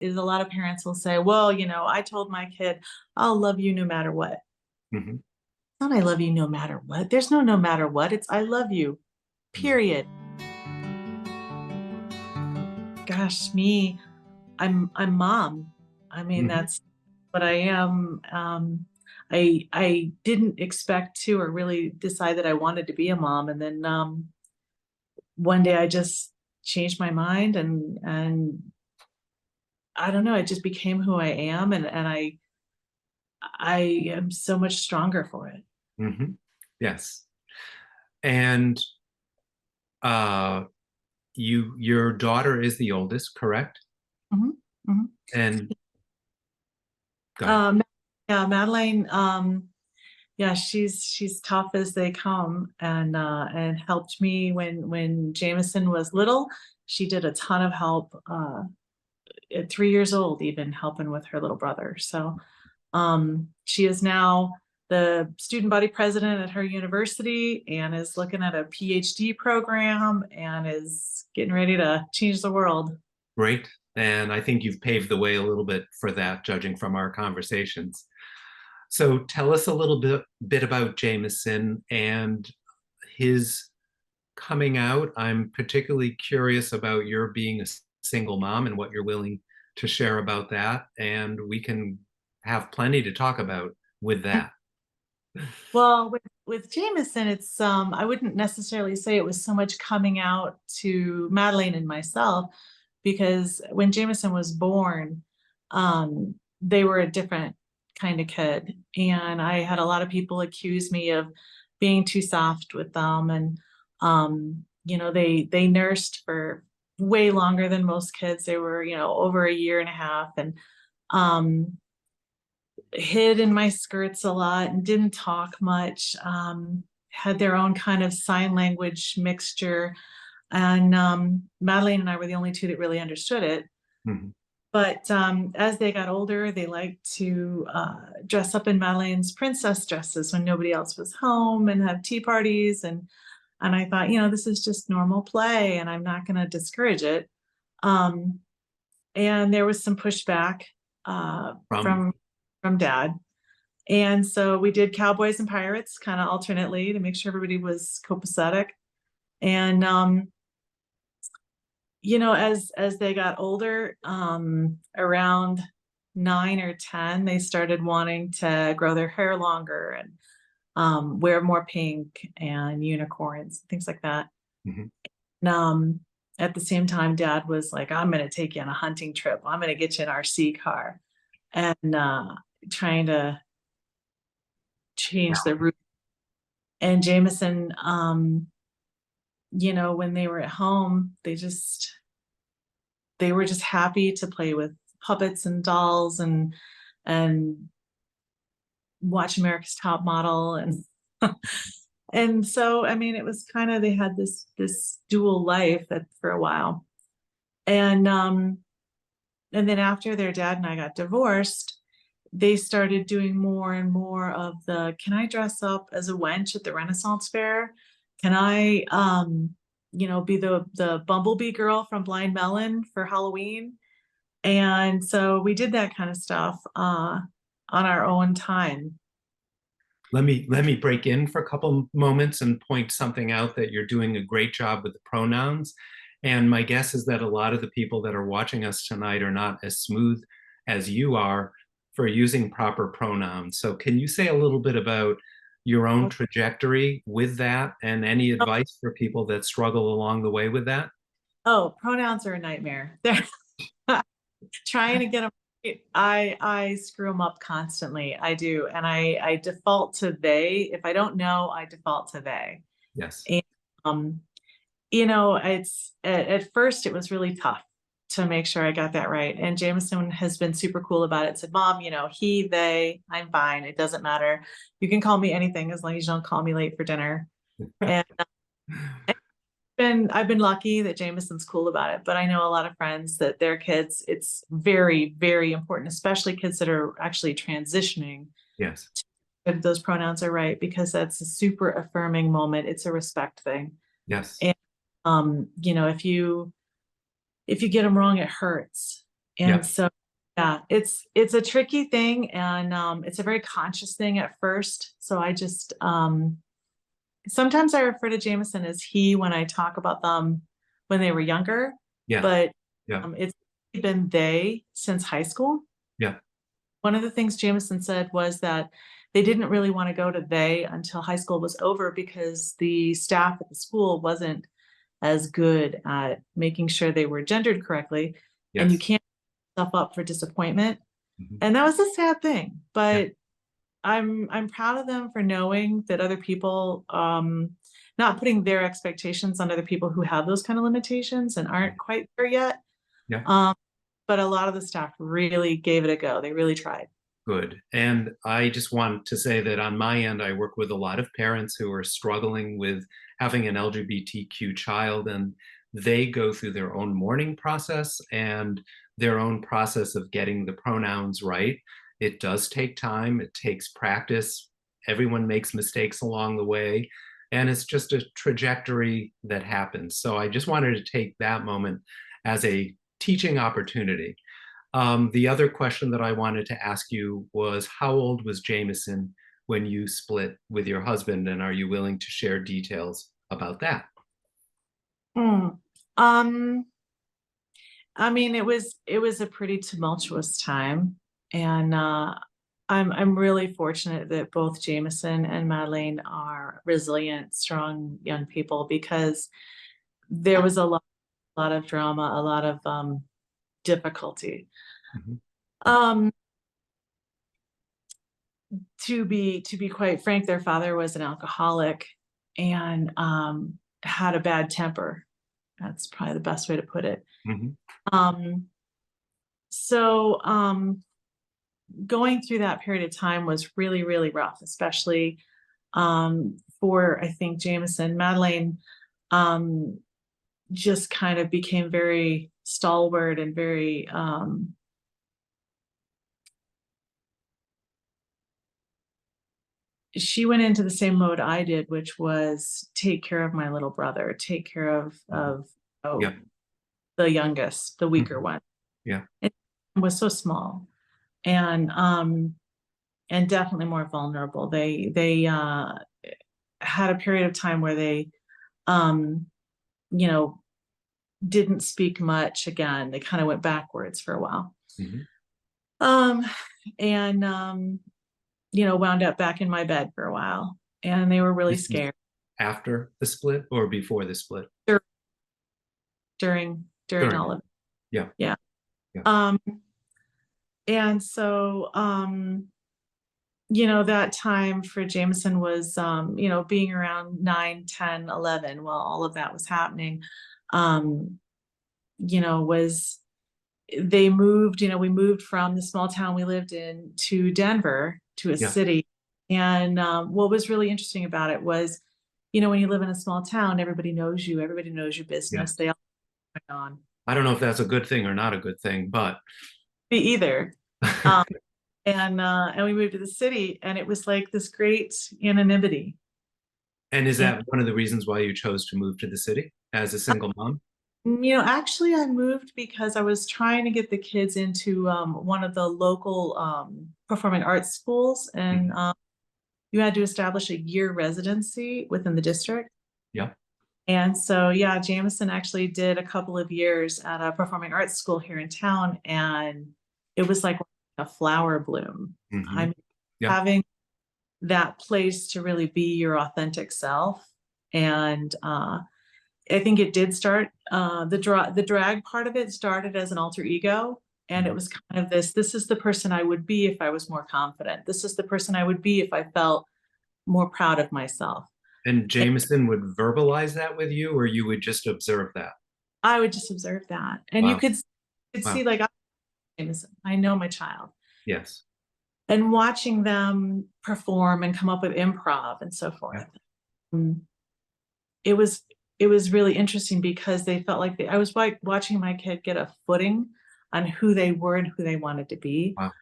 is a lot of parents will say, well, I told my kid, I'll love you no matter what. Hmm. Not I love you no matter what. There's no matter what. It's I love you, period. Gosh, me, I'm mom. I mean, Hmm. that's what I am. I didn't expect to or really decide that I wanted to be a mom. And then one day I just changed my mind and I don't know, it just became who I am and I am so much stronger for it. Hmm. Yes. And uh, your daughter is the oldest, correct? Mhm, mhm. And go ahead. Um, yeah, Madeline, yeah, she's tough as they come and helped me when Jameson was little. She did a ton of help at 3 years old, even helping with her little brother. So she is now the student body president at her university and is looking at a PhD program and is getting ready to change the world. Great. And I think you've paved the way a little bit for that, judging from our conversations. So tell us a little bit about Jameson and his coming out. I'm particularly curious about your being a single mom and what you're willing to share about that. And we can have plenty to talk about with that. Well, with Jameson, it's I wouldn't necessarily say it was so much coming out to Madeline and myself because when Jameson was born, they were a different kind of kid, and I had a lot of people accuse me of being too soft with them, and they nursed for way longer than most kids. They were over a year and a half, and um, hid in my skirts a lot and didn't talk much, had their own kind of sign language mixture. And Madeline and I were the only two that really understood it. Mhm. But as they got older, they liked to dress up in Madeline's princess dresses when nobody else was home and have tea parties. And I thought, this is just normal play and I'm not going to discourage it. Um, and there was some pushback From from dad. And so we did Cowboys and Pirates kind of alternately to make sure everybody was copacetic. And as they got older, around 9 or 10, they started wanting to grow their hair longer and wear more pink and unicorns, things like that. Mhm. And, at the same time, Dad was like, "I'm going to take you on a hunting trip. I'm going to get you an RC car," and trying to change the route. And Jameson, when they were at home, they were just happy to play with puppets and dolls and watch America's Top Model and and so I mean it was kind of they had this dual life that for a while. And then after their dad and I got divorced, they started doing more and more of the can I dress up as a wench at the Renaissance Fair? Can I be the bumblebee girl from Blind Melon for Halloween? And so we did that kind of stuff on our own time. let me break in for a couple moments and point something out that you're doing a great job with the pronouns. And my guess is that a lot of the people that are watching us tonight are not as smooth as you are for using proper pronouns. So can you say a little bit about your own trajectory with that and any advice for people that struggle along the way with that? Oh, pronouns are a nightmare. They're trying to get them right. I screw them up constantly. I do, and I default to they. If I don't know, I default to they. Yes. And um, it's at first it was really tough to make sure I got that right. And Jameson has been super cool about it. Said, "Mom, he, they, I'm fine. It doesn't matter. You can call me anything as long as you don't call me late for dinner." And I've been lucky that Jameson's cool about it, but I know a lot of friends that their kids, it's very, very important, especially kids that are actually transitioning, Yes. if those pronouns are right, because that's a super affirming moment. It's a respect thing. Yes. And if you get them wrong, it hurts. Yeah. And so, yeah, it's a tricky thing, and it's a very conscious thing at first. So I just sometimes I refer to Jameson as he when I talk about them when they were younger, Yeah. but Yeah. it's been they since high school. Yeah. One of the things Jameson said was that they didn't really want to go to they until high school was over because the staff at the school wasn't as good at making sure they were gendered correctly. And you Yes. can't put yourself up for disappointment. Mhm. And that was a sad thing. Yeah. But I'm proud of them for knowing that other people, not putting their expectations on other people who have those kind of limitations and aren't quite there yet. Yeah. Um, but a lot of the staff really gave it a go. They really tried. Good. And I just want to say that on my end, I work with a lot of parents who are struggling with having an LGBTQ child, and they go through their own mourning process and their own process of getting the pronouns right. It does take time, it takes practice. Everyone makes mistakes along the way, and it's just a trajectory that happens. So I just wanted to take that moment as a teaching opportunity. The other question that I wanted to ask you was, how old was Jameson when you split with your husband, and are you willing to share details about that? Hmm. Um, I mean, it was a pretty tumultuous time, and I'm really fortunate that both Jameson and Madeleine are resilient, strong young people because there was a lot of drama, a lot of difficulty. Mhm. Um, to be quite frank, their father was an alcoholic and had a bad temper. That's probably the best way to put it. Mhm. Um, so going through that period of time was really, really rough, especially for I think Jameson. Madeleine just kind of became very stalwart and very she went into the same mode I did, which was take care of my little brother, take care of Mhm. oh, Yeah. the youngest, the weaker Mhm. one. Yeah. It was so small and definitely more vulnerable. They had a period of time where they um you know didn't speak much again. They kind of went backwards for a while. Mhm. Um and wound up back in my bed for a while. And they were really This is scared after the split or before the split? dur- during During all it. of it. Yeah. Yeah. Yeah. Um and so that time for Jameson was being around 9, 10, 11 while all of that was happening. Um, was we moved from the small town we lived in to Denver, to a Yeah. city. And what was really interesting about it was, when you live in a small town, everybody knows your business. Yes. They all going on. I don't know if that's a good thing or not a good thing, but Me either. Um, and we moved to the city, and it was like this great anonymity. and is And that one of the reasons why you chose to move to the city as a single mom? actually, I moved because I was trying to get the kids into one of the local performing arts schools, and Mhm. you had to establish a year residency within the district. Yeah. And so, yeah, Jameson actually did a couple of years at a performing arts school here in town, and it was like a flower bloom. Mhm. I'm Yeah. having that place to really be your authentic self. And I think it did start the drag part of it started as an alter ego. And it Mhm. was kind of this is the person I would be if I was more confident. This is the person I would be if I felt more proud of myself. And And Jameson would verbalize that with you, or you would just observe that? I would just observe that. And you Wow. could Wow. see like, Jameson, I know my child. Yes. And watching them perform and come up with improv and so Yeah. forth. um, It was it was really interesting because they felt like I was like watching my kid get a footing on who they were and who they wanted to be Wow.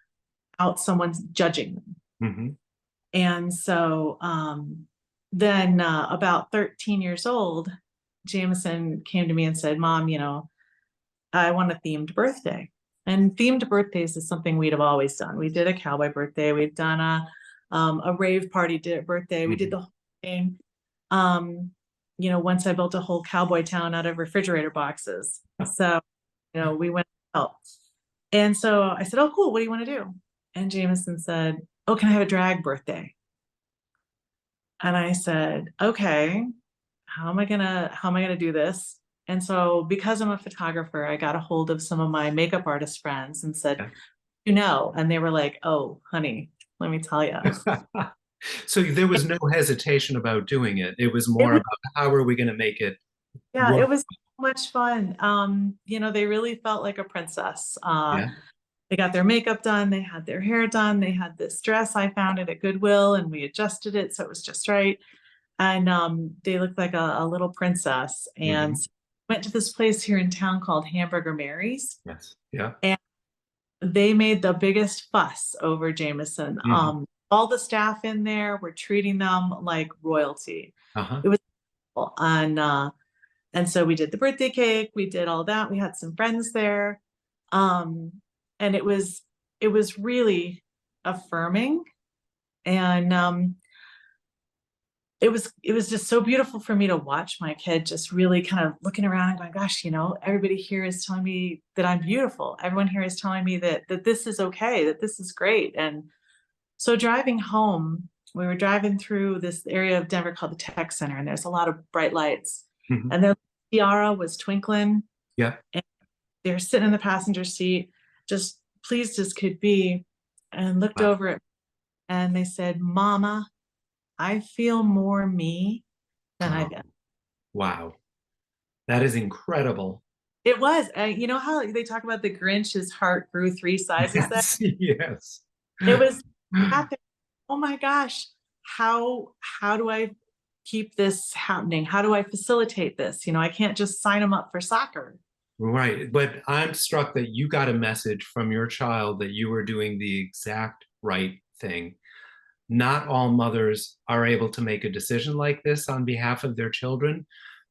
out someone's judging them. Hmm. And so then about 13 years old, Jameson came to me and said, Mom, I want a themed birthday. And themed birthdays is something we'd have always done. We did a cowboy birthday. We've done a rave party birthday. We did Mhm. the whole thing. Once I built a whole cowboy town out of refrigerator boxes. So, we went out. And so I said, "Oh, cool. What do you want to do?" And Jameson said, "Oh, can I have a drag birthday?" And I said, "Okay, how am I gonna do this?" And so because I'm a photographer, I got a hold of some of my makeup artist friends and said, Yeah. and they were like, "Oh, honey, let me tell you." So there was no hesitation about doing it. It was It more was, about how are we going to make it yeah, work? it was so much fun. They really felt like a princess. Yeah. They got their makeup done, they had their hair done, they had this dress I found it at Goodwill and we adjusted it so it was just right. And they looked like a little princess. And Hmm. went to this place here in town called Hamburger Mary's, Yes. Yeah. and they made the biggest fuss over Jameson. Hmm. All the staff in there were treating them like royalty. Uh-huh. It was cool. And so we did the birthday cake, we did all that. We had some friends there. Um, and it was really affirming. And it was just so beautiful for me to watch my kid just really kind of looking around and going, gosh, everybody here is telling me that I'm beautiful. Everyone here is telling me that this is okay, that this is great. And so driving home, we were driving through this area of Denver called the Tech Center, and there's a lot of bright lights. Hmm. And their tiara was twinkling, Yeah. and they were sitting in the passenger seat, just pleased as could be, and looked Wow. over it and they said, "Mama, I feel more me than Oh, I've ever." wow. That is incredible. It was, you know how they talk about the Grinch's heart grew three sizes? That Yes. Yes. it was at the, oh my gosh, how do I keep this happening? How do I facilitate this? I can't just sign them up for soccer. Right. But I'm struck that you got a message from your child that you were doing the exact right thing. Not all mothers are able to make a decision like this on behalf of their children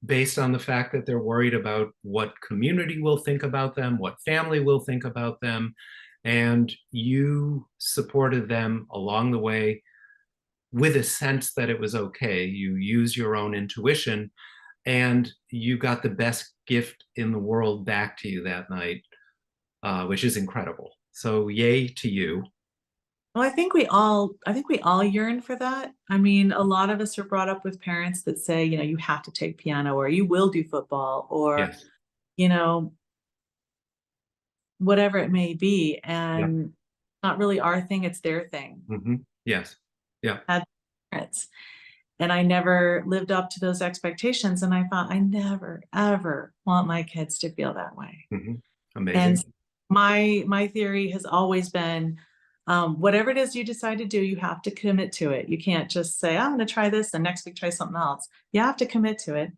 based on the fact that they're worried about what community will think about them, what family will think about them. And you supported them along the way with a sense that it was okay. You use your own intuition and you got the best gift in the world back to you that night, which is incredible. So yay to you. Well, I think we all yearn for that. I mean, a lot of us are brought up with parents that say, you have to take piano or you will do football or, Yes. you know, whatever it may be. Yeah. And not really our thing, it's their thing. Hmm. Yes. Yeah. Had parents. And I never lived up to those expectations. And I thought, I never, ever want my kids to feel that way. Hmm. And Amazing. my theory has always been, whatever it is you decide to do, you have to commit to it. You can't just say, I'm going to try this and next week try something else. You have to commit to it.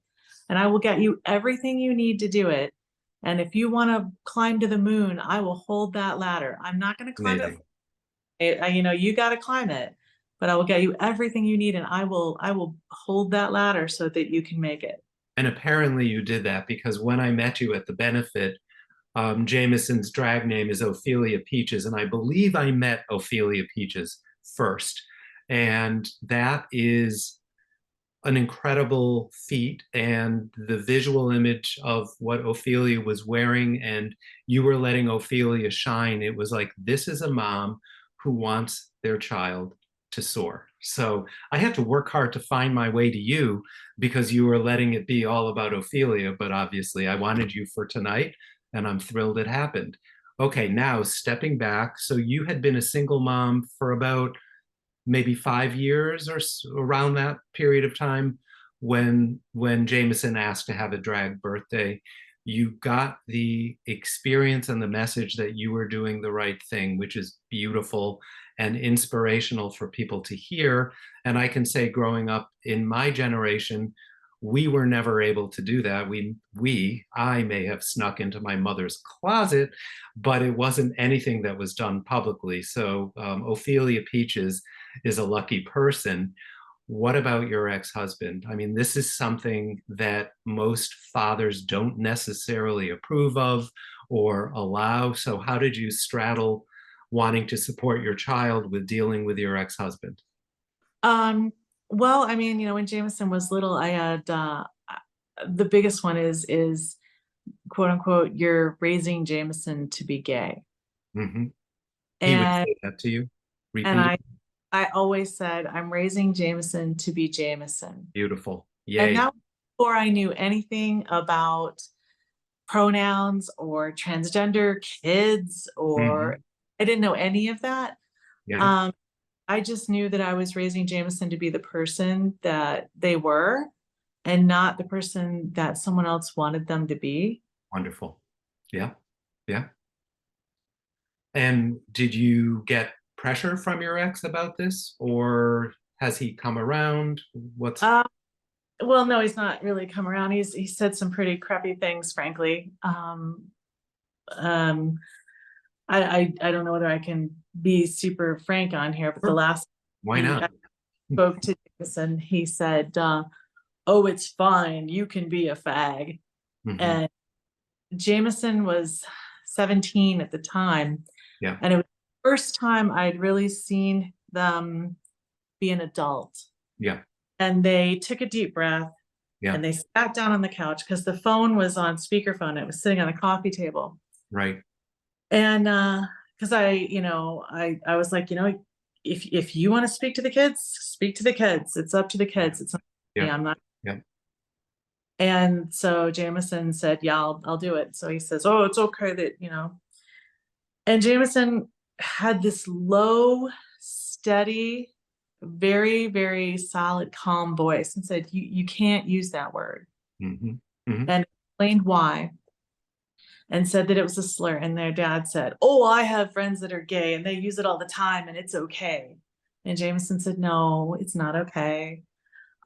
And I will get you everything you need to do it. And if you want to climb to the moon, I will hold that ladder. I'm not going to climb it. Amazing. You got to climb it, but I will get you everything you need, and I will hold that ladder so that you can make it. And apparently you did that because when I met you at the benefit, Jameson's drag name is Ophelia Peaches, and I believe I met Ophelia Peaches first. And that is an incredible feat. And the visual image of what Ophelia was wearing, and you were letting Ophelia shine, it was like, this is a mom who wants their child to soar. So I had to work hard to find my way to you because you were letting it be all about Ophelia. But obviously, I wanted you for tonight, and I'm thrilled it happened. Okay, now stepping back. So you had been a single mom for about maybe 5 years or around that period of time when Jameson asked to have a drag birthday. You got the experience and the message that you were doing the right thing, which is beautiful and inspirational for people to hear. And I can say, growing up in my generation, we were never able to do that. I may have snuck into my mother's closet, but it wasn't anything that was done publicly. So Ophelia Peaches is a lucky person. What about your ex-husband? I mean, this is something that most fathers don't necessarily approve of or allow. So how did you straddle wanting to support your child with dealing with your ex-husband? Um, well, I mean, when Jameson was little, I had the biggest one is quote unquote, you're raising Jameson to be gay. Hmm. He would And say that to you, and repeat. I always said, I'm raising Jameson to be Jameson. Beautiful. And Yay. that was before I knew anything about pronouns or transgender kids, or Hmm. I didn't know any of that. Yeah. Um, I just knew that I was raising Jameson to be the person that they were and not the person that someone else wanted them to be. Wonderful. Yeah. Yeah. And did you get pressure from your ex about this, or has he come around? What's Uh, well, no, he's not really come around. He said some pretty crappy things, frankly. Um, I don't know whether I can be super frank on here, but the last why he not? spoke to Jameson, he said, "Oh, it's fine. You can be a fag." Hmm. And Jameson was 17 at the time, Yeah. and it was the first time I'd really seen them be an adult. Yeah. And they took a deep breath Yeah. and they sat down on the couch because the phone was on speakerphone. It was sitting on a coffee table. Right. And because I was like, if you want to speak to the kids, speak to the kids. It's up to the Yeah. kids. It's not me. Yeah. I'm not. Yeah. And so Jameson said, yeah, I'll do it. So he says, oh, it's okay that. And Jameson had this low, steady, very, very solid, calm voice and said, you can't use that word. Hmm. Hmm. And explained why, and said that it was a slur. And their dad said, oh, I have friends that are gay and they use it all the time and it's okay. And Jameson said, no, it's not okay.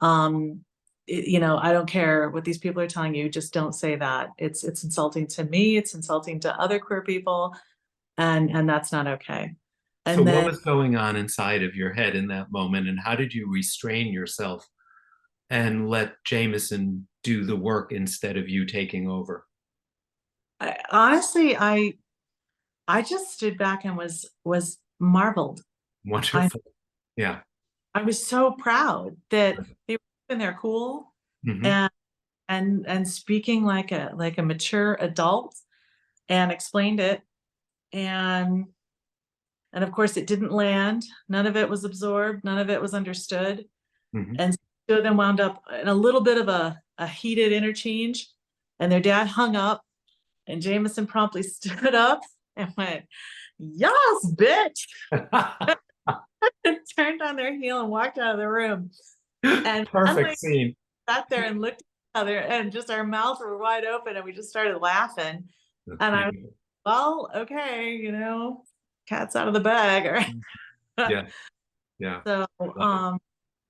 Um, I don't care what these people are telling you. Just don't say that. It's insulting to me. It's insulting to other queer people, and that's not okay. So And what then was going on inside of your head in that moment, and how did you restrain yourself and let Jameson do the work instead of you taking over? honestly, I just stood back and was marveled. I Wonderful. Yeah. I was so proud that they were in their cool Hmm. and and speaking like a mature adult, and explained it, and of course it didn't land. None of it was absorbed, none of it was understood. Hmm. And so then wound up in a little bit of a heated interchange, and their dad hung up, and Jameson promptly stood up and went, yes, bitch, and turned on their heel and walked out of the room. And Perfect finally scene. sat there and looked at each other, and just our mouths were wide open and we just started laughing. That's And I was, beautiful. well, okay, cat's out of the bag. Or Yeah. Yeah. so Love it.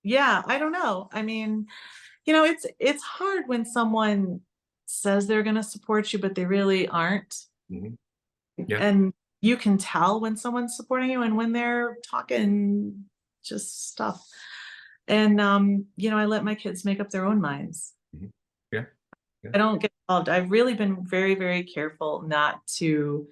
yeah, I don't know. I mean, it's hard when someone says they're going to support you, but they really aren't. Hmm. Yeah. And you can tell when someone's supporting you and when they're talking just stuff. And I let my kids make up their own minds. Hmm. Yeah. Yeah. I don't get involved. I've really been very, very careful not to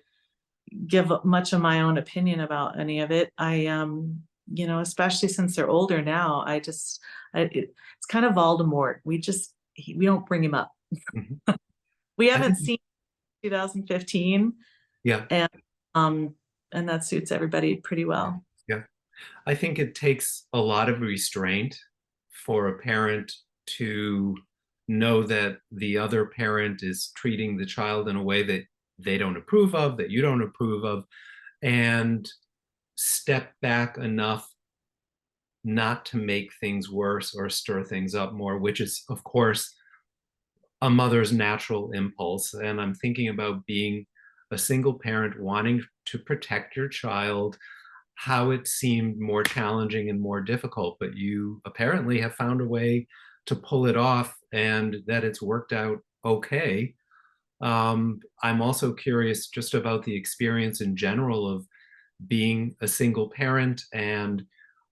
give much of my own opinion about any of it. Especially since they're older now, it's kind of Voldemort. We don't bring him up. Hmm. We I haven't think, seen 2015, yeah. and um, and that suits everybody pretty Yeah. well. Yeah. I think it takes a lot of restraint for a parent to know that the other parent is treating the child in a way that they don't approve of, that you don't approve of, and step back enough not to make things worse or stir things up more, which is, of course, a mother's natural impulse. And I'm thinking about being a single parent wanting to protect your child, how it seemed more challenging and more difficult, but you apparently have found a way to pull it off and that it's worked out okay. I'm also curious just about the experience in general of being a single parent, and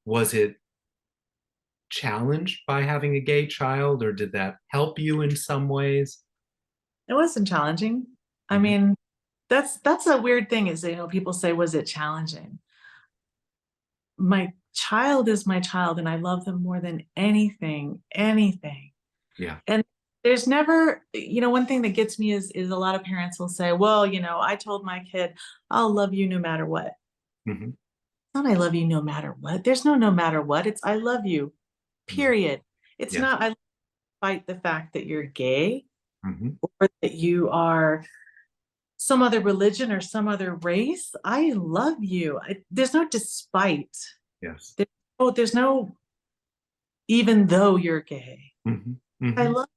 was it challenged by having a gay child, or did that help you in some ways? It wasn't challenging. I Mhm. mean, That's a weird thing is, people say, was it challenging? My child is my child, and I love them more than anything, anything. Yeah. And there's never, one thing that gets me is a lot of parents will say, well, I told my kid, I'll love you no matter what. Hmm. It's not I love you no matter what. There's no matter what. It's I love you, Hmm. period. It's Yes. not I fight the fact that you're gay Hmm. or that you are some other religion or some other race. I love you. There's no despite. Yes. There's no even though you're gay. Hmm. I Hmm. love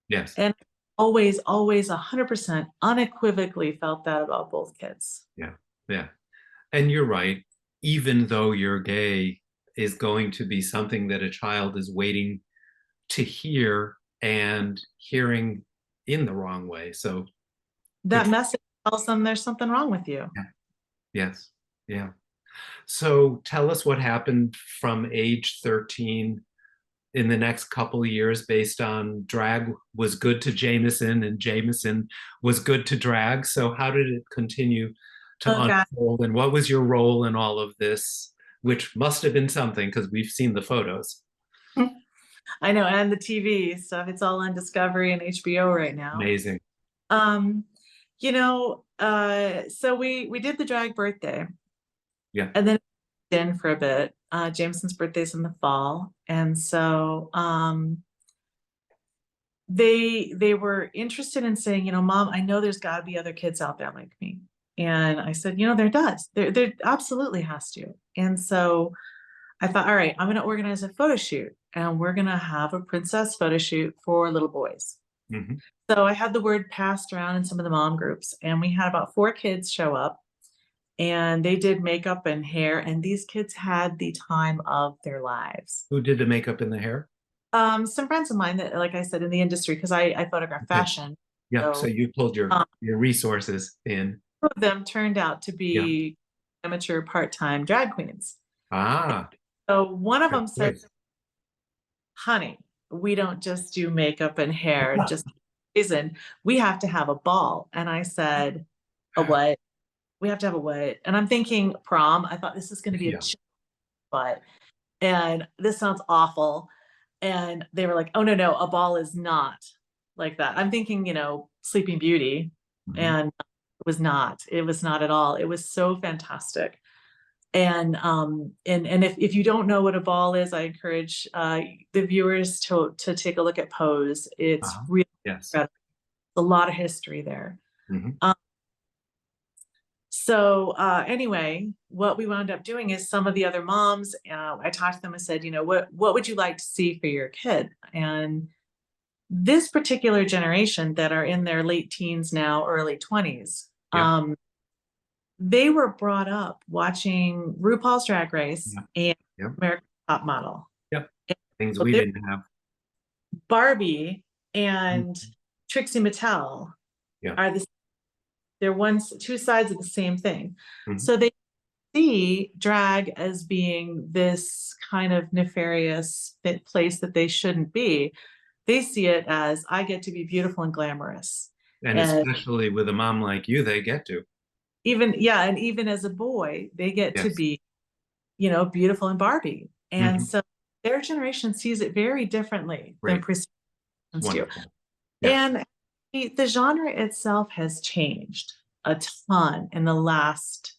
Yes. and always 100% unequivocally felt that about both kids. Yeah. Yeah. And you're right. Even though you're gay is going to be something that a child is waiting to hear and hearing in the wrong way. So good. That message tells them there's something wrong with you. Yeah. Yes. Yeah. So tell us what happened from age 13 in the next couple of years based on drag was good to Jameson and Jameson was good to drag. So how did it continue to Oh God. unfold and what was your role in all of this, which must have been something because we've seen the photos. I know, and the TV stuff. It's all on Discovery and HBO right now. Amazing. Um, so we did the drag birthday Yeah. and then in for a bit. Jameson's birthday's in the fall. And so they were interested in saying, Mom, I know there's gotta be other kids out there like me. And I said, there does. There absolutely has to. And so I thought, all right, I'm gonna organize a photo shoot and we're gonna have a princess photo shoot for little boys. Hmm. So I had the word passed around in some of the mom groups, and we had about 4 kids show up, and they did makeup and hair, and these kids had the time of their lives. Who did the makeup and the hair? Some friends of mine that, like I said, in the industry, because I photograph Okay. fashion. Yeah. So So you pulled um, your resources in. two of them turned out to Yeah. be amateur part-time drag queens. Ah, So one of good them said, choice. honey, we don't just do makeup and hair, just reason we have to have a ball. And I said, a what? We have to have a what? And I'm thinking prom. I thought this is going to be a Yeah. but, and this sounds awful. And they were like, oh no, a ball is not like that. I'm thinking, Sleeping Beauty, Mhm. and it was not. It was not at all. It was so fantastic. And if you don't know what a ball is, I encourage the viewers to take a look at Pose. It's Uh-huh. really Yes. incredible. A lot of history there. Mhm. Um, So anyway, what we wound up doing is some of the other moms, I talked to them and said, what would you like to see for your kid? And this particular generation that are in their late teens now, early 20s, Yeah. they were brought up watching RuPaul's Drag Race Yeah. and Yeah. American Top Model. Yep. Things So we didn't have. Barbie and Mhm. Trixie Mattel Yeah. are they're two sides of the same thing. Mhm. So they see drag as being this kind of nefarious place that they shouldn't be. They see it as I get to be beautiful and glamorous. And And especially with a mom like you, they get to. and even as a boy, they get to Yes. be, beautiful and Barbie. And Mhm. so their generation sees it very differently than Great. previous do. Wonderful. Yes. And the genre itself has changed a ton in the last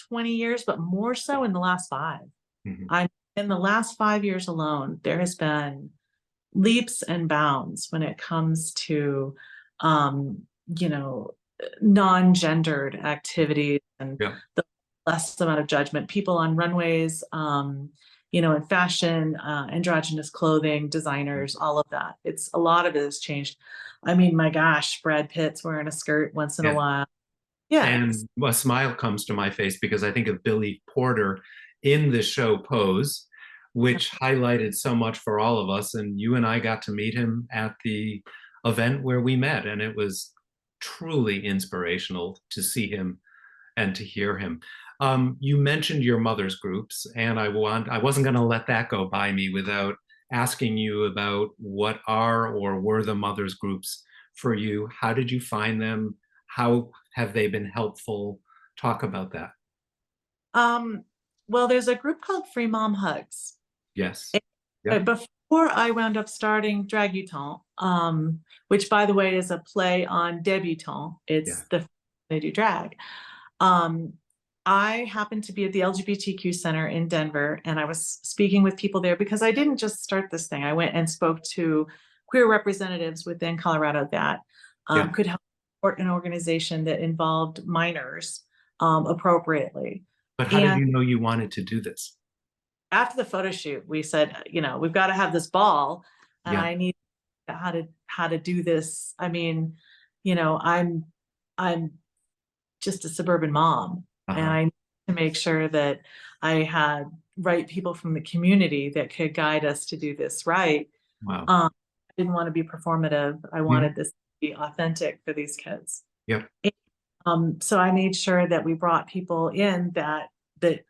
20 years, but more so in the last 5. Mhm. I In the last 5 years alone, there has been leaps and bounds when it comes to, um, you know, non-gendered activities and Yeah. the less amount of judgment. People on runways, in fashion, androgynous clothing, designers, all of that. A lot of it has changed. I mean, my gosh, Brad Pitt's wearing a skirt once in a Yeah. while. Yeah. And a smile comes to my face because I think of Billy Porter in the show Pose, which highlighted so much for all of us. And you and I got to meet him at the event where we met, and it was truly inspirational to see him and to hear him. You mentioned your mother's groups, and I wasn't going to let that go by me without asking you about what are or were the mother's groups for you? How did you find them? How have they been helpful? Talk about that. Um, well, there's a group called Free Mom Hugs. Yes. But Yeah. before I wound up starting Dragutante, which by the way is a play on debutante, Yeah. it's the they do drag. Um, I happened to be at the LGBTQ Center in Denver, and I was speaking with people there because I didn't just start this thing. I went and spoke to queer representatives within Colorado that Yeah. could help support an organization that involved minors appropriately. But how did And you know you wanted to do this? after the photo shoot, we said, we've got to have this ball, and Yeah. I need how to do this. I mean, I'm just a suburban mom, and Uh-huh. I need to make sure that I had right people from the community that could guide us to do this right. Wow. I didn't want to be performative. I Mhm. wanted this to be authentic for these kids. Yep. So I made sure that we brought people in that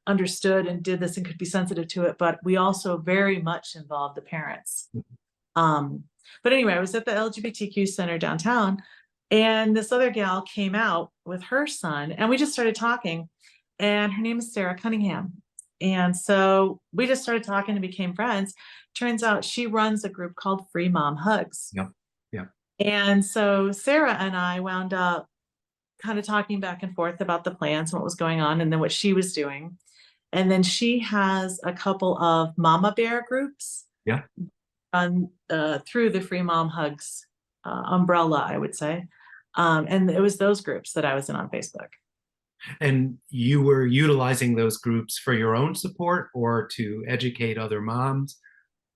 understood and did this and could be sensitive to it, but we also very much involved the parents. Um, but anyway, I was at the LGBTQ center downtown, and this other gal came out with her son, and we just started talking. And her name is Sarah Cunningham. And so we just started talking and became friends. Turns out she runs a group called Free Mom Hugs. Yep. Yeah. And so Sarah and I wound up kind of talking back and forth about the plans and what was going on and then what she was doing. And then she has a couple of mama bear groups Yeah. on through the Free Mom Hugs umbrella, I would say. And it was those groups that I was in on Facebook. And you were utilizing those groups for your own support or to educate other moms?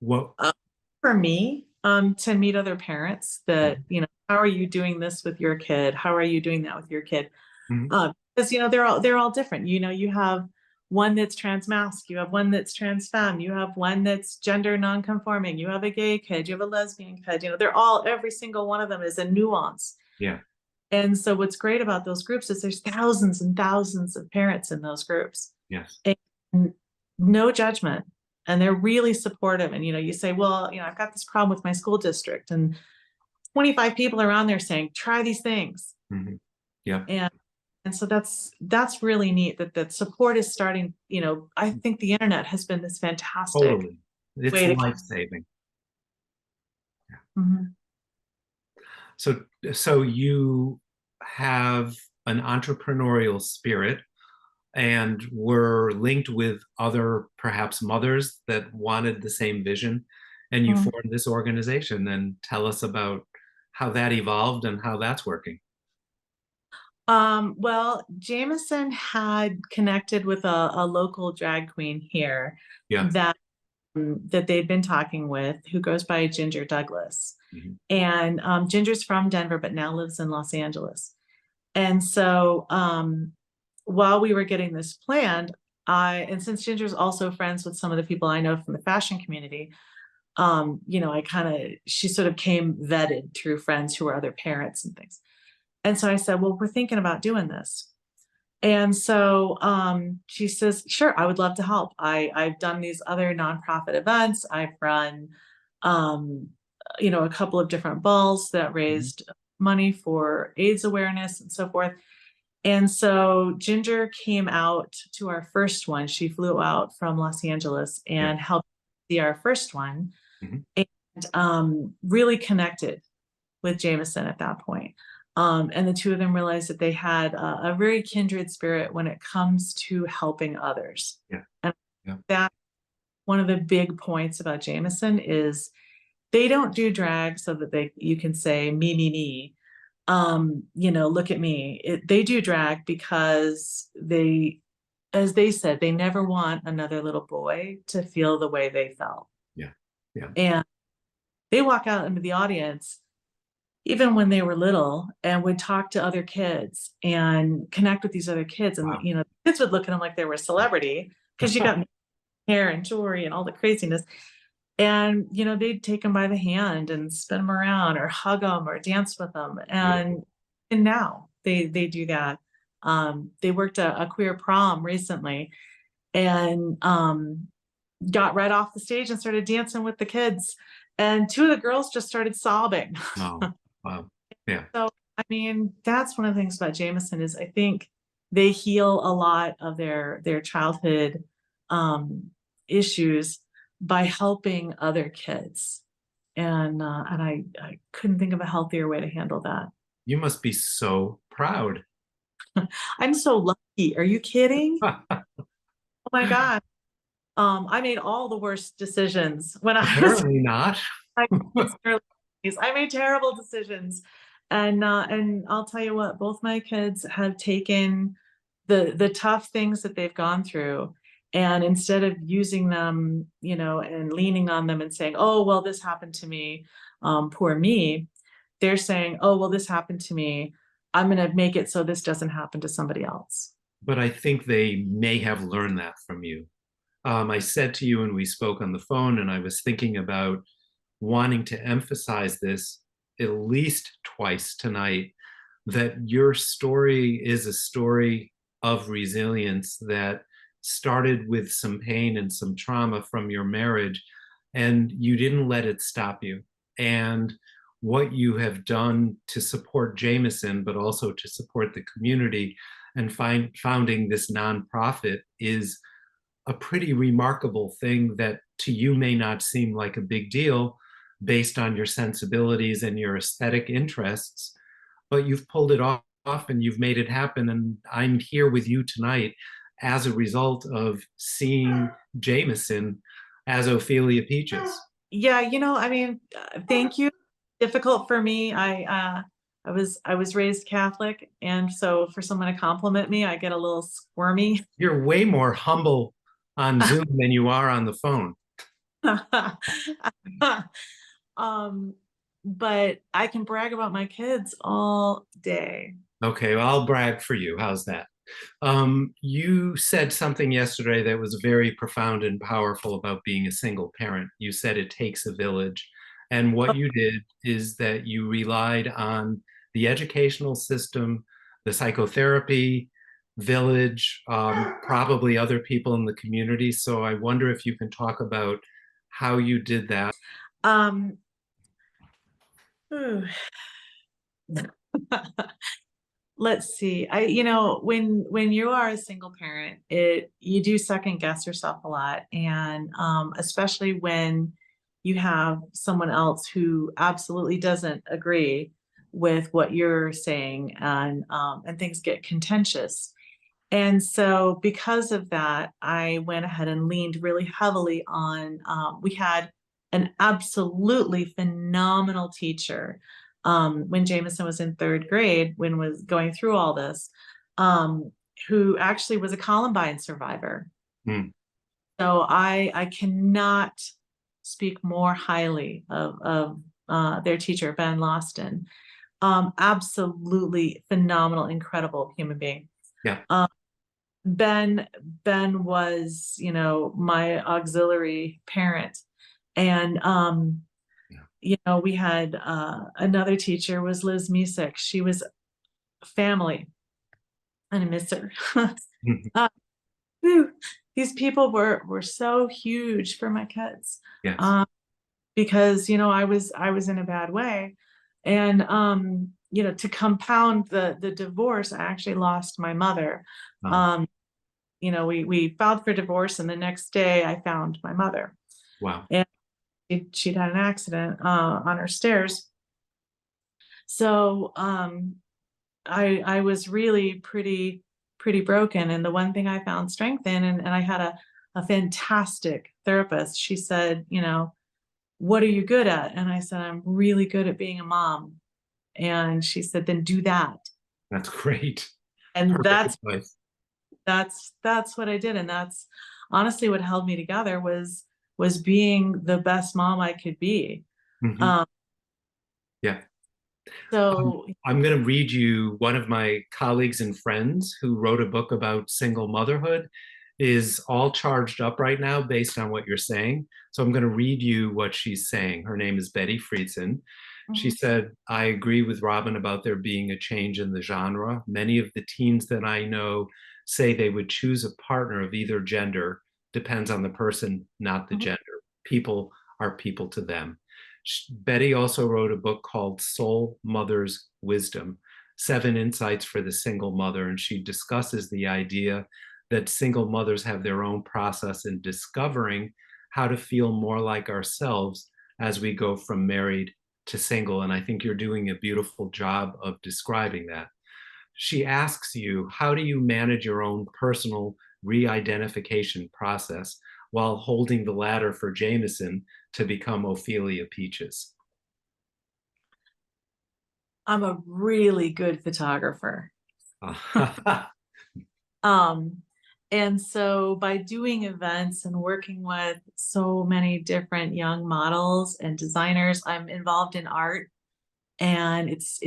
What? For me, to meet other parents that, how are you doing this with your kid? How are you doing that with your kid? Mhm. Because they're all different. You have one that's trans masc, you have one that's trans femme, you have one that's gender non-conforming, you have a gay kid, you have a lesbian kid. Every single one of them is a nuance. Yeah. And so what's great about those groups is there's thousands and thousands of parents in those groups. Yes. And no judgment. And they're really supportive. And you say, well, I've got this problem with my school district, and 25 people are on there saying, try these things. Mhm. Yeah. And so that's really neat that support is starting. I think the internet has been this fantastic Totally. It's way to. life-saving. Mhm. So you have an entrepreneurial spirit and were linked with other perhaps mothers that wanted the same vision, and you Mhm. formed this organization. And tell us about how that evolved and how that's working. Well, Jameson had connected with a local drag queen here Yeah. that they'd been talking with, who goes by Ginger Douglas. Mhm. And Ginger's from Denver, but now lives in Los Angeles. And so while we were getting this planned, and since Ginger's also friends with some of the people I know from the fashion community, she sort of came vetted through friends who were other parents and things. And so I said, well, we're thinking about doing this. And so she says, sure, I would love to help. I've done these other nonprofit events. I've run, a couple of different balls that Mhm. raised money for AIDS awareness and so forth. And so Ginger came out to our first one. She flew out from Los Angeles Yeah. and helped see our first one, Mhm. and really connected with Jameson at that point. And the two of them realized that they had a very kindred spirit when it comes to helping others. Yeah. And Yeah. that one of the big points about Jameson is they don't do drag so that you can say me. Look at me. They do drag because as they said, they never want another little boy to feel the way they felt. Yeah. Yeah. And they walk out into the audience even when they were little and would talk to other kids and connect with these other kids. And, Wow. kids would look at them like they were a celebrity because you got hair and jewelry and all the craziness. And, they'd take them by the hand and spin them around or hug them or dance with them. Beautiful. And now they do that. They worked a queer prom recently and got right off the stage and started dancing with the kids. And two of the girls just started sobbing. Oh, wow. Yeah. So, I mean, that's one of the things about Jameson is I think they heal a lot of their childhood um, issues by helping other kids. And I couldn't think of a healthier way to handle that. You must be so proud. I'm so lucky. Are you kidding? Oh my God. I made all the worst decisions when I was Apparently not. my kids' early 20s. I made terrible decisions. And I'll tell you what, both my kids have taken the tough things that they've gone through, and instead of using them, and leaning on them and saying, "Oh, well, this happened to me, poor me," they're saying, "Oh, well, this happened to me. I'm going to make it so this doesn't happen to somebody else." But I think they may have learned that from you. I said to you when we spoke on the phone, and I was thinking about wanting to emphasize this at least twice tonight, that your story is a story of resilience that started with some pain and some trauma from your marriage, and you didn't let it stop you. And what you have done to support Jameson, but also to support the community and founding this nonprofit is a pretty remarkable thing that to you may not seem like a big deal based on your sensibilities and your aesthetic interests, but you've pulled it off and you've made it happen. And I'm here with you tonight as a result of seeing Jameson as Ophelia Peaches. Yeah, I mean, thank you. Difficult for me. I was raised Catholic, and so for someone to compliment me, I get a little squirmy. You're way more humble on Zoom than you are on the phone. Um, but I can brag about my kids all day. Okay, well, I'll brag for you. How's that? You said something yesterday that was very profound and powerful about being a single parent. You said it takes a village. And what you did is that you relied on the educational system, the psychotherapy, village, probably other people in the community. So I wonder if you can talk about how you did that. Um, let's see. When you are a single parent, you do second guess yourself a lot, and especially when you have someone else who absolutely doesn't agree with what you're saying, and things get contentious. And so, because of that, I went ahead and leaned really heavily on. We had an absolutely phenomenal teacher when Jameson was in third grade, when was going through all this, um, who actually was a Columbine survivor. Hmm. So I cannot speak more highly of their teacher, Ben Loston. Absolutely phenomenal, incredible human being. Yeah. Ben Ben was, my auxiliary parent. And we had another teacher was Liz Musick. She was family, and I miss her. uh, whew, these people were so huge for my kids. Yes. Um, because I was in a bad way. And to compound the divorce, I actually lost my mother. Oh, Um, we filed for divorce, and the next day I found my mother, wow. and she'd had an accident on her stairs. So I was really pretty broken. And the one thing I found strength in, and I had a fantastic therapist. She said, "What are you good at?" And I said, "I'm really good at being a mom." And she said, "Then do that." That's great. And Perfect that's advice. that's what I did. And that's honestly what held me together, was being the best mom I could be. Mhm. Um, Yeah. so I'm going to read you one of my colleagues and friends who wrote a book about single motherhood is all charged up right now based on what you're saying. So I'm going to read you what she's saying. Her name is Betty Friedson. She mhm, said, I agree with Robin about there being a change in the genre. Many of the teens that I know say they would choose a partner of either gender. Depends on the person, not the mhm, gender. People are people to them. Betty also wrote a book called Soul Mother's Wisdom, 7 Insights for the Single Mother. And she discusses the idea that single mothers have their own process in discovering how to feel more like ourselves as we go from married to single. And I think you're doing a beautiful job of describing that. She asks you, how do you manage your own personal re-identification process while holding the ladder for Jameson to become Ophelia Peaches? I'm a really good photographer. Um, and so by doing events and working with so many different young models and designers, I'm involved in art, and it's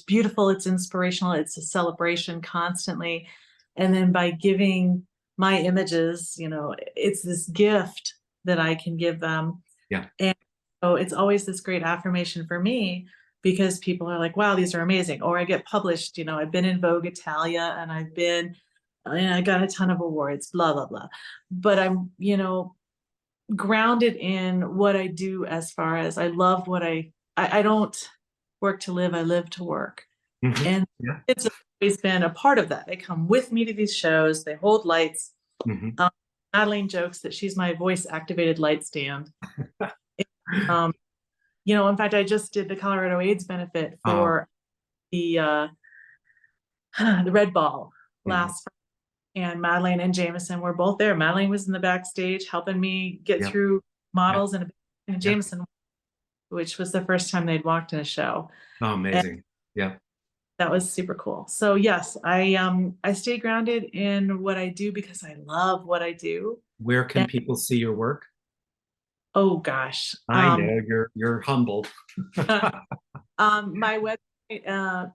beautiful, it's inspirational, it's a celebration constantly. And then by giving my images, it's this gift that I can give them. Yeah. And so it's always this great affirmation for me, because people are like, wow, these are amazing. Or I get published, I've been in Vogue Italia, and I got a ton of awards, blah, blah, blah. But I'm, grounded in what I do, as far as I love what I don't work to live, I live to work. Mhm. And Yeah. it's always been a part of that. They come with me to these shows, they hold lights. Mhm. Madeline jokes that she's my voice activated light stand. um, in fact, I just did the Colorado AIDS benefit Oh, for the the Red Ball mhm. last, and Madeline and Jameson were both there. Madeline was in the backstage helping me get Yeah. through Yeah. models, and Yeah. Jameson, which was the first time they'd walked in a show. Oh, And amazing. Yeah. that was super cool. So yes, I stay grounded in what I do because I love what I do. Where can And people see your work? oh gosh, I know you're humble. my website,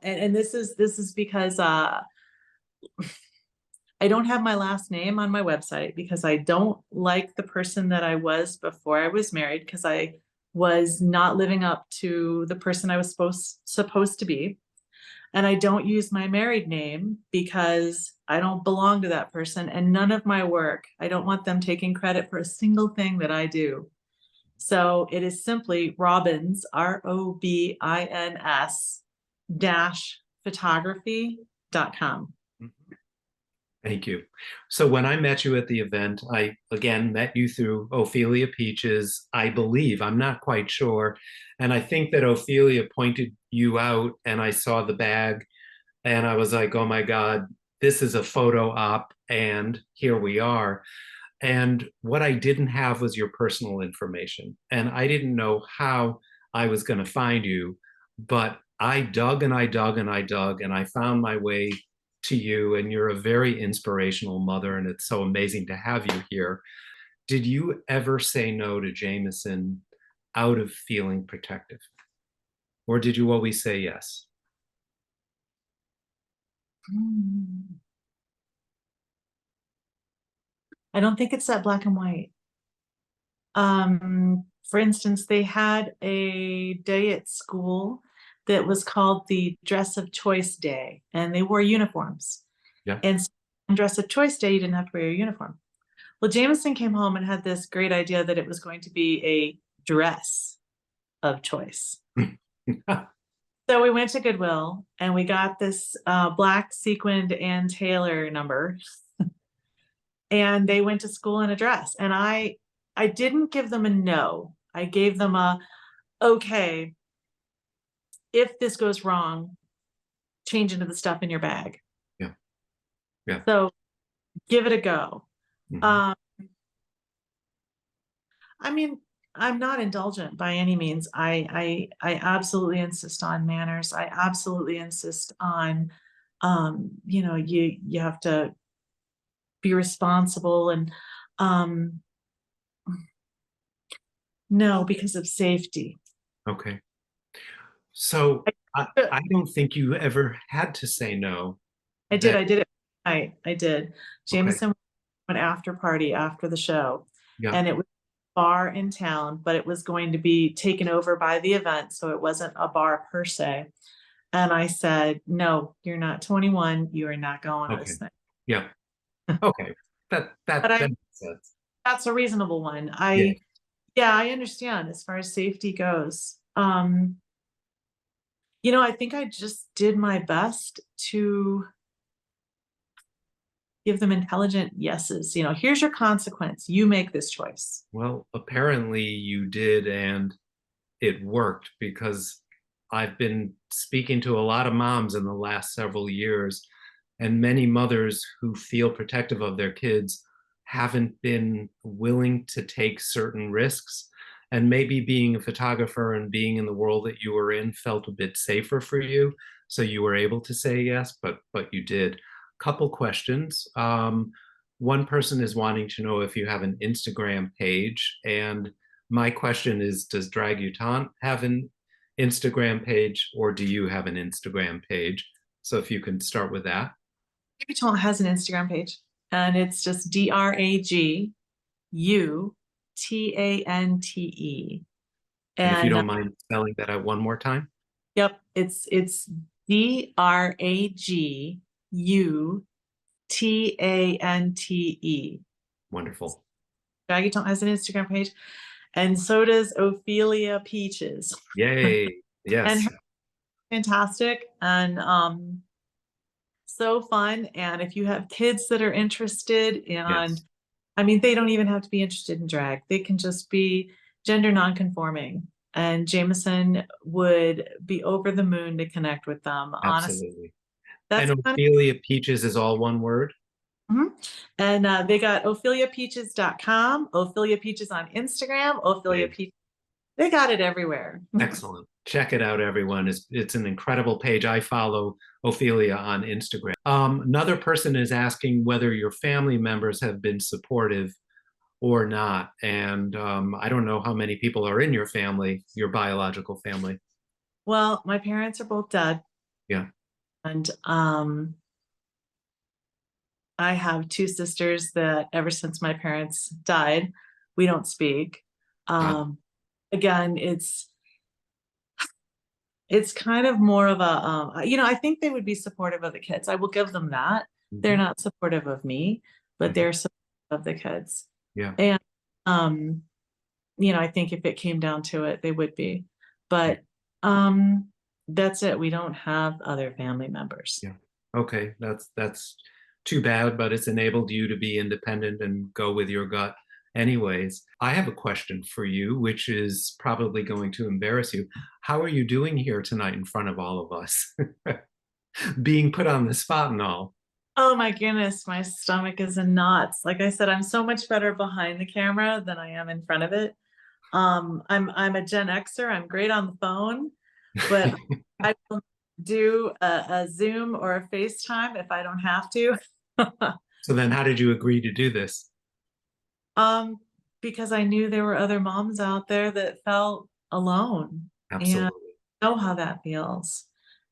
and this is because I don't have my last name on my website, because I don't like the person that I was before I was married, because I was not living up to the person I was supposed to be. And I don't use my married name because I don't belong to that person, and none of my work, I don't want them taking credit for a single thing that I do. So it is simply Robbins, ROBINS dash photography.com. Thank you. So when I met you at the event, I again met you through Ophelia Peaches, I believe. I'm not quite sure. And I think that Ophelia pointed you out, and I saw the bag, and I was like, oh my God, this is a photo op, and here we are. And what I didn't have was your personal information. And I didn't know how I was going to find you, but I dug and I dug and I dug, and I found my way to you. And you're a very inspirational mother, and it's so amazing to have you here. Did you ever say no to Jameson out of feeling protective? Or did you always say yes? I don't think it's that black and white. For instance, they had a day at school that was called the Dress of Choice Day, and they wore uniforms. Yeah. And so on Dress of Choice Day, you didn't have to wear your uniform. Well, Jameson came home and had this great idea that it was going to be a dress of choice. So we went to Goodwill and we got this black sequined Ann Taylor number, and they went to school in a dress. And I didn't give them a no. I gave them a, okay, if this goes wrong, change into the stuff in your bag. Yeah. Yeah. So give it a go. Mhm. I mean, I'm not indulgent by any means. I absolutely insist on manners. I absolutely insist on, you have to be responsible, and um, no, because of safety. Okay. So I don't think you ever had to say no. I did. That I did it. I did. okay. Jameson went after party after the show, Yeah. and it was a bar in town, but it was going to be taken over by the event, so it wasn't a bar per se. And I said, "No, you're not 21. You are not going to Okay. this thing." Yeah. Okay. That But that makes sense. that's a reasonable one. Yeah. Yeah, I understand as far as safety goes. I think I just did my best to give them intelligent yeses. Here's your consequence. You make this choice. Well, apparently you did, and it worked because I've been speaking to a lot of moms in the last several years, and many mothers who feel protective of their kids haven't been willing to take certain risks. And maybe being a photographer and being in the world that you were in felt a bit safer for you. So you were able to say yes, but you did. Couple questions. One person is wanting to know if you have an Instagram page, and my question is, does Dragutante have an Instagram page, or do you have an Instagram page? So if you can start with that. Dragutante has an Instagram page, and it's just Dragutante. And if you And don't mind spelling that out one more time. yep, it's Dragutante. Wonderful. Dragutante has an Instagram page, and so does Ophelia Peaches. Yay. And Yes. her fantastic and so fun. And if you have kids that are interested, and Yes. I mean, they don't even have to be interested in drag. They can just be gender nonconforming. And Jameson would be over the moon to connect with them. Honestly, Absolutely. that's And kind Ophelia Peaches is all one word. of. Mhm. And they got OpheliaPeaches.com, Ophelia Peaches on Instagram, Ophelia Great. Peaches. They got it everywhere. Excellent. Check it out, everyone. It's an incredible page. I follow Ophelia on Instagram. Another person is asking whether your family members have been supportive or not. And I don't know how many people are in your family, your biological family. Well, my parents are both dead. Yeah. And I have two sisters that ever since my parents died, we don't speak. Wow. Again, it's kind of more of a I think they would be supportive of the kids. I will give them that. They're Mhm. not supportive of me, but Mhm. they're supportive of the kids. Yeah. And um, I think if it came down to it, they would be. Yeah. But that's it. We don't have other family members. Yeah. Okay. That's too bad, but it's enabled you to be independent and go with your gut. Anyways, I have a question for you, which is probably going to embarrass you. How are you doing here tonight in front of all of us? Being put on the spot and all. Oh my goodness, my stomach is in knots. Like I said, I'm so much better behind the camera than I am in front of it. I'm a Gen Xer. I'm great on the phone, but I will do a Zoom or a FaceTime if I don't have to. So then how did you agree to do this? Um, because I knew there were other moms out there that felt alone, and Absolutely. I know how that feels.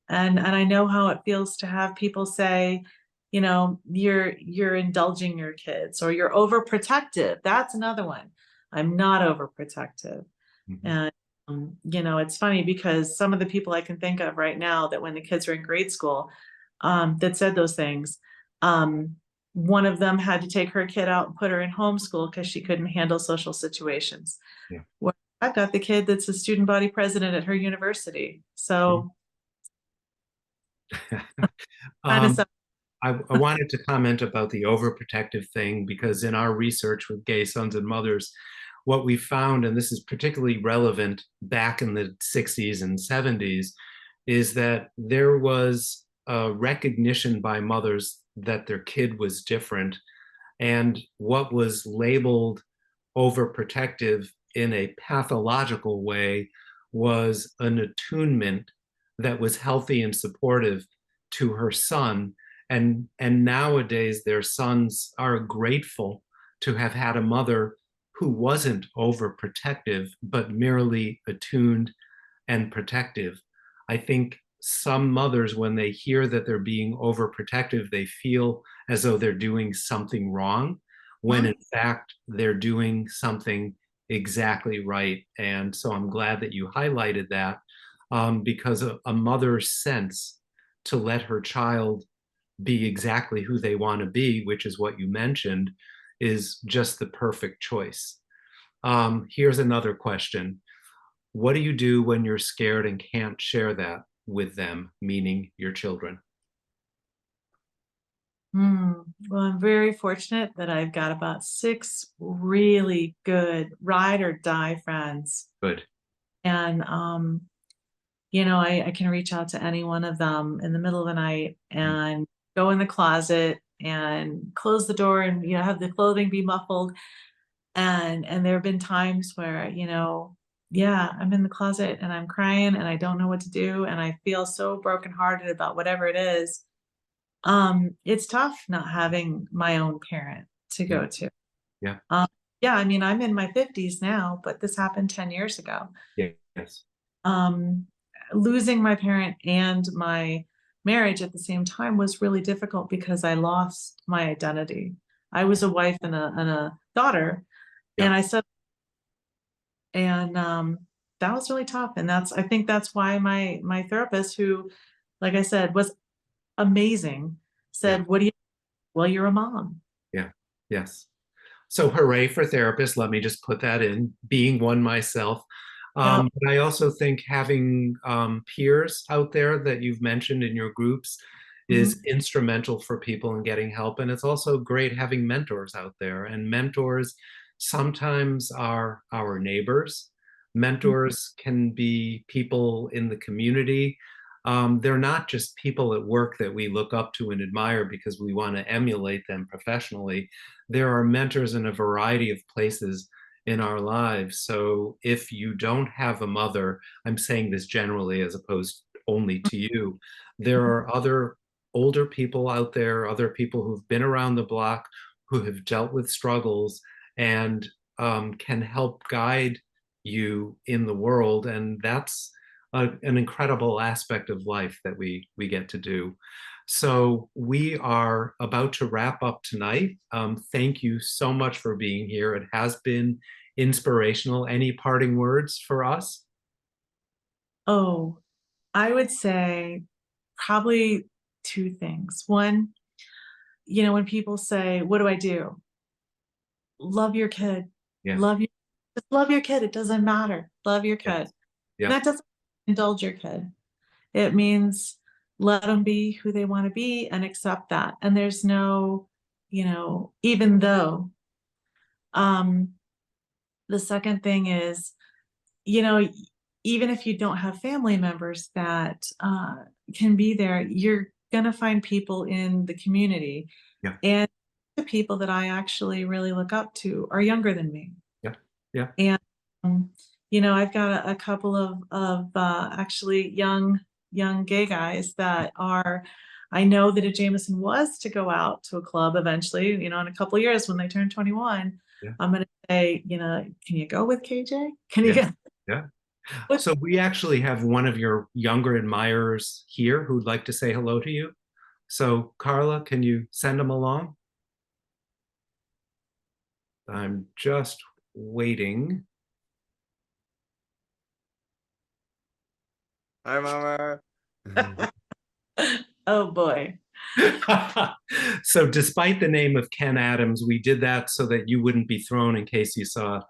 And I know how it feels to have people say, you're indulging your kids or you're overprotective. That's another one. I'm not overprotective. Mhm. And it's funny because some of the people I can think of right now that when the kids were in grade school, that said those things, um, one of them had to take her kid out and put her in homeschool because she couldn't handle social situations. Yeah. Well, I've got the kid that's a student body president at her university. Mhm. So kind of Um, I wanted to comment about the overprotective thing because in our research with gay sons and mothers, what we found, and this is particularly relevant back in the 60s and 70s, is that there was a recognition by mothers that their kid was different, and what was labeled overprotective in a pathological way was an attunement that was healthy and supportive to her son. And nowadays their sons are grateful to have had a mother who wasn't overprotective but merely attuned and protective. I think some mothers, when they hear that they're being overprotective, they feel as though they're doing something wrong, when in Mhm. fact they're doing something exactly right. And so I'm glad that you highlighted that, because a mother's sense to let her child be exactly who they want to be, which is what you mentioned, is just the perfect choice. Here's another question. What do you do when you're scared and can't share that with them, meaning your children? Hmm. Well, I'm very fortunate that I've got about six really good ride or die friends. Good. And I can reach out to any one of them in the middle of the night Mm. and go in the closet and close the door and have the clothing be muffled. And there have been times where, yeah, I'm in the closet and I'm crying and I don't know what to do and I feel so brokenhearted about whatever it is. It's tough not having my own parent to Yeah. go to. Yeah. Um, yeah, I mean, I'm in my 50s now, but this happened 10 years ago. Yeah. Yes. Um, Losing my parent and my marriage at the same time was really difficult because I lost my identity. I was a wife and a daughter, and Yeah. I said, and that was really tough. And I think that's why my therapist, who, like I said, was amazing, Yeah. said, "What do you? Well, you're a mom." Yeah. Yes. So hooray for therapists. Let me just put that in, being one myself. Yeah. But I also think having peers out there that you've mentioned in your groups is Mhm. instrumental for people in getting help. And it's also great having mentors out there. And mentors sometimes are our neighbors. Mentors can be people in the community. They're not just people at work that we look up to and admire because we want to emulate them professionally. There are mentors in a variety of places in our lives. So if you don't have a mother, I'm saying this generally as opposed only to you, there are other older people out there, other people who've been around the block, who have dealt with struggles and can help guide you in the world. And that's an incredible aspect of life that we get to do. So we are about to wrap up tonight. Thank you so much for being here. It has been inspirational. Any parting words for us? Oh, I would say probably two things. One, when people say, "What do I do?" Love your kid. Yeah. Love your Just love your kid. It doesn't matter. Love your Yes. kid. And Yeah. that doesn't indulge your kid. It means let them be who they want to be and accept that. And there's no, even though. Um, the second thing is, you know, even if you don't have family members that can be there, you're gonna find people in the community. Yeah. And the people that I actually really look up to are younger than me. Yeah. Yeah. And I've got a couple of actually young gay guys that are. I know that if Jameson was to go out to a club eventually, in a couple of years when they turn 21, Yeah. I'm going to say, can you go with KJ? Can you Yeah. get Yeah. with? So we actually have one of your younger admirers here who'd like to say hello to you. So Carla, can you send him along? I'm just waiting. Hi, Mama. Oh boy. So despite the name of Ken Adams, we did that so that you wouldn't be thrown in case you saw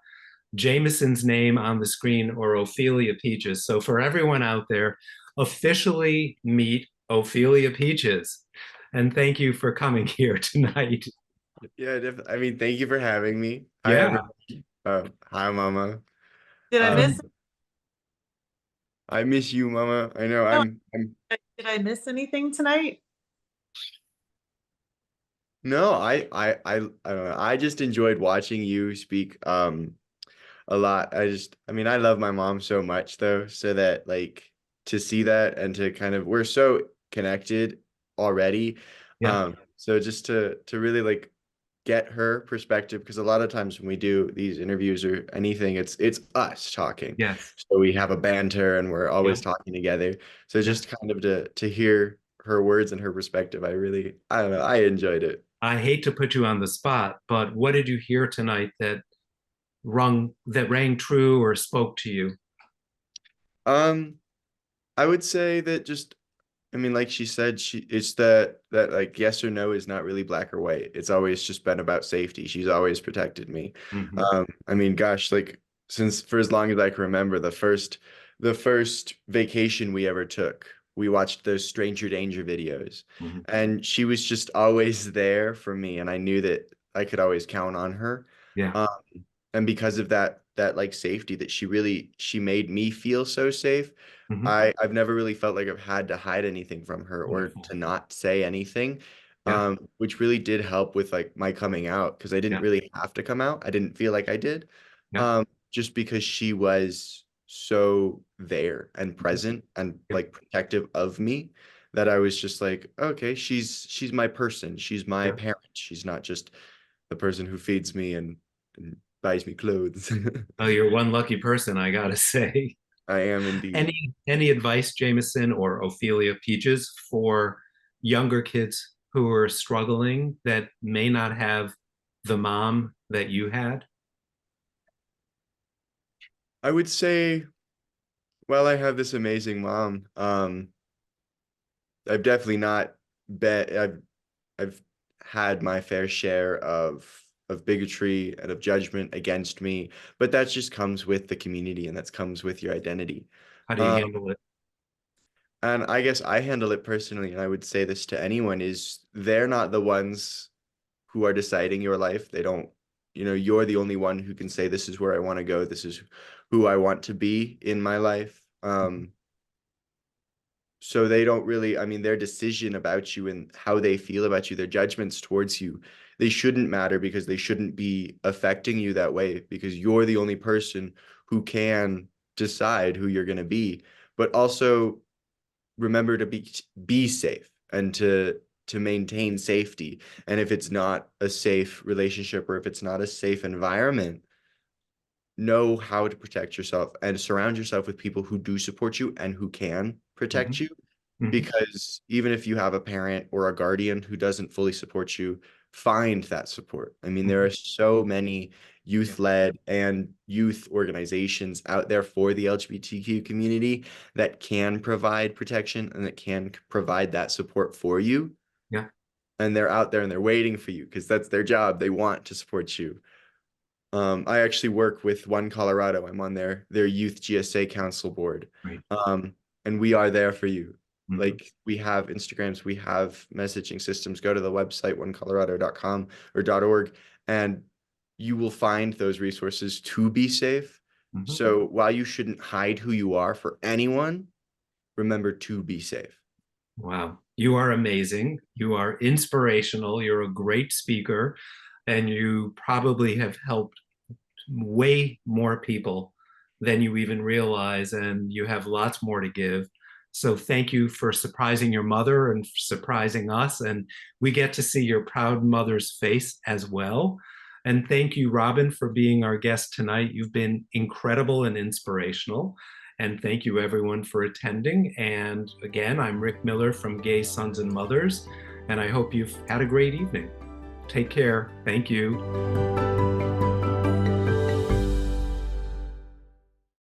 Jameson's name on the screen or Ophelia Peaches. So for everyone out there, officially meet Ophelia Peaches. And thank you for coming here tonight. Yeah, I mean, thank you for having me. Hi, Yeah. everybody. Hi, Mama. Did I miss? Um, I miss you, Mama. I know No, I'm did I miss anything tonight? no, I don't know. I just enjoyed watching you speak a lot. I mean, I love my mom so much though, so that like to see that and to kind of we're so connected already. Yeah. So just to really like get her perspective because a lot of times when we do these interviews or anything it's us talking, Yes. so we have a banter and we're Yeah. always talking together, so Yeah. just kind of to hear her words and her perspective, I don't know, I enjoyed it. I hate to put you on the spot, but what did you hear tonight that rang true or spoke to you? um I would say that just I mean, like she said, it's that like yes or no is not really black or white. It's always just been about safety. She's always protected me. Mhm. I mean, gosh, like since for as long as I can remember, the first vacation we ever took, we watched those stranger danger videos, Mhm. and she was just always there for me, and I knew that I could always count on her. Yeah. Um, and because of that like safety that she made me feel so safe. Mhm. I've never really felt like I've had to hide anything from her or Wonderful. to not say anything, Yeah. which really did help with like my coming out because I didn't Yeah. really have to come out. I didn't feel like I did, Yeah. just because she was so there and Mhm. present and Yeah. like protective of me that I was just like, okay, she's my person. She's my Yeah. parent. She's not just the person who feeds me and buys me clothes. Oh, you're one lucky person, I gotta say. I am indeed. Any advice, Jameson or Ophelia Peaches, for younger kids who are struggling that may not have the mom that you had? I would say, well, I have this amazing mom. I've definitely not been. I've had my fair share of bigotry and of judgment against me, but that just comes with the community and that comes with your identity. How do you Um, handle it? and I guess I handle it personally, and I would say this to anyone: is they're not the ones who are deciding your life. They don't, you're the only one who can say, this is where I want to go. This is who I want to be in my life. So they don't really, I mean, their decision about you and how they feel about you, their judgments towards you, they shouldn't matter because they shouldn't be affecting you that way because you're the only person who can decide who you're going to be. But also remember to be safe and to maintain safety. And if it's not a safe relationship or if it's not a safe environment, know how to protect yourself and surround yourself with people who do support you and who can protect Mhm. you. Mhm. Because even if you have a parent or a guardian who doesn't fully support you, find that support. I mean, there Mhm. are so many Yeah. youth-led and youth organizations out there for the LGBTQ community that can provide protection and that can provide that support for you. Yeah. And they're out there and they're waiting for you because that's their job. They want to support you. I actually work with One Colorado. I'm on their youth GSA council board. Right. Um, and we are there for you. Mhm. Like we have Instagrams, we have messaging systems. Go to the website onecolorado.com or .org and you will find those resources to be safe. Mhm. So while you shouldn't hide who you are for anyone, remember to be safe. Wow. You are amazing. You are inspirational. You're a great speaker, and you probably have helped way more people than you even realize, and you have lots more to give. So thank you for surprising your mother and surprising us. And we get to see your proud mother's face as well. And thank you, Robin, for being our guest tonight. You've been incredible and inspirational. And thank you, everyone, for attending. And again, I'm Rick Miller from Gay Sons and Mothers, and I hope you've had a great evening. Take care. Thank you.